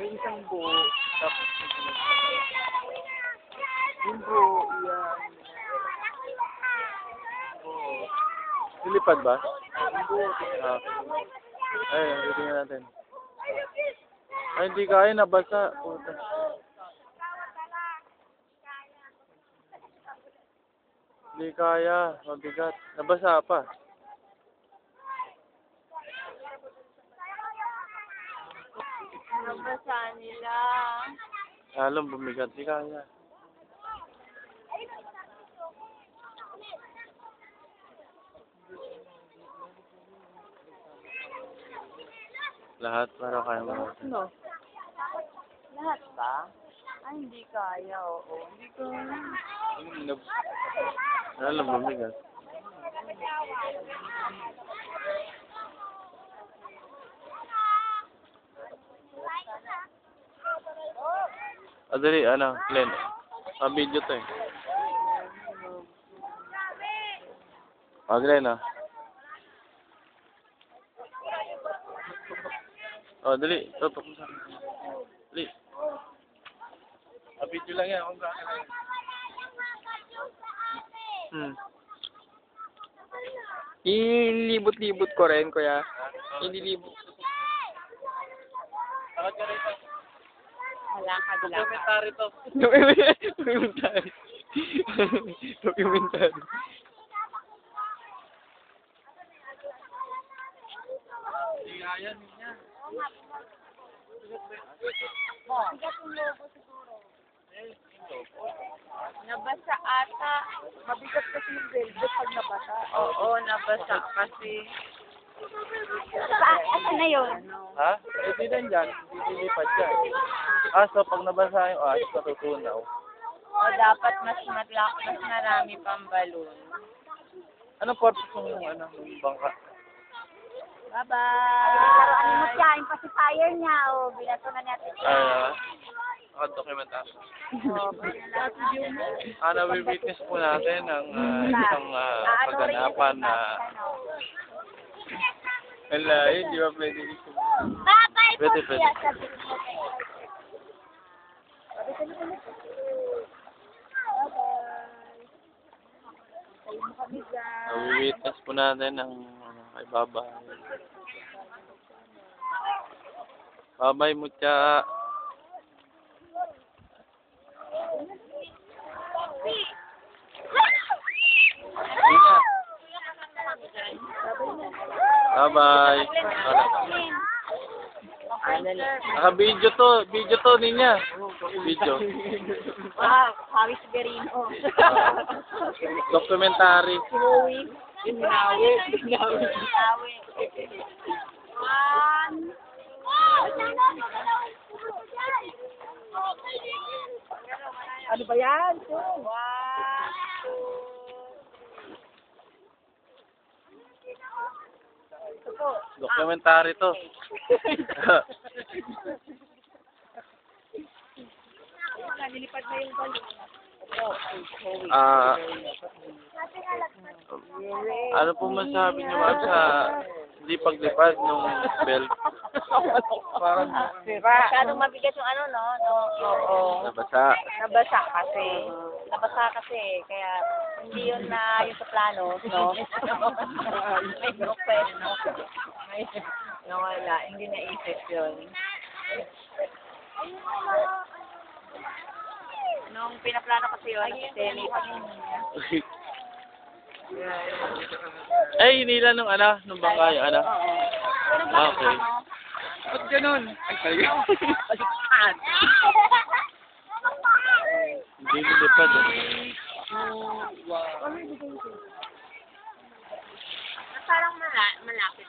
May isang buo, tapos yung buo, yan. Oo. Lilipad ba? Yung buo, Ah. Ayun, titingnan natin. Ay, hindi kaya, nabasa. Puta. Hindi kaya, mabigat. Nabasa pa. Nabasa nila. Lalong bumigat, hindi kaya. Lahat para kaya mo. No. Lahat ba? Ay, hindi kaya, oo. Hindi kaya. Lalong bumigat. Dali, ano, Glenn. Video to eh. Glenn, dali. Tutok mo sa akin. Dali. Video lang yan. Kung saan lang. ilibot-libot ko rin, kuya. Ililibot. Bakit ka rito? Wala ka lang. Dokumentary to. Dokumentary. Dokumentary. Hindi kaya niya. Nabasa ata. Mabigat kasi yung velvet pag nabasa. Oo, nabasa kasi. Asan na yun? Ha? Hindi na dyan. Hindi lilipad dyan. So pag nabasa yung natutunaw. O dapat mas marami pang balon. Anong purpose ng bangka? Bye-bye! Laruan mo siya, yung pacifier niya. O, binato na natin siya. Nakadokumentar. Nawi-witness po natin ang isang kaganapan na wala, hindi ba pwede ito? Bye-bye po Pwede, siya. pwede. Nawi-witness po natin ang kay Babay. Babay mo siya. Bye-bye. Video to niya. Video. Wow, Haris Berino. Dokumentary. Ginawi. Ano ba yan? Dokumentary to. Nilipad na yung balon. Ano po masabi niyo ma'am sa hindi paglipad nung belt? Parang Masyadong mabigat yung ano, no? Oo. Nabasa. Nabasa kasi. Kaya hindi yun na yung sa plano, no? May request, no? Nawala. Hindi naisip yun. Nung pinaplano kasi yun, kasi lipat yun. Ay, hinila nung nung bangka yung Okay. ba't ganun? Ay, talaga. Hindi nilipad Wow. Parang malapit.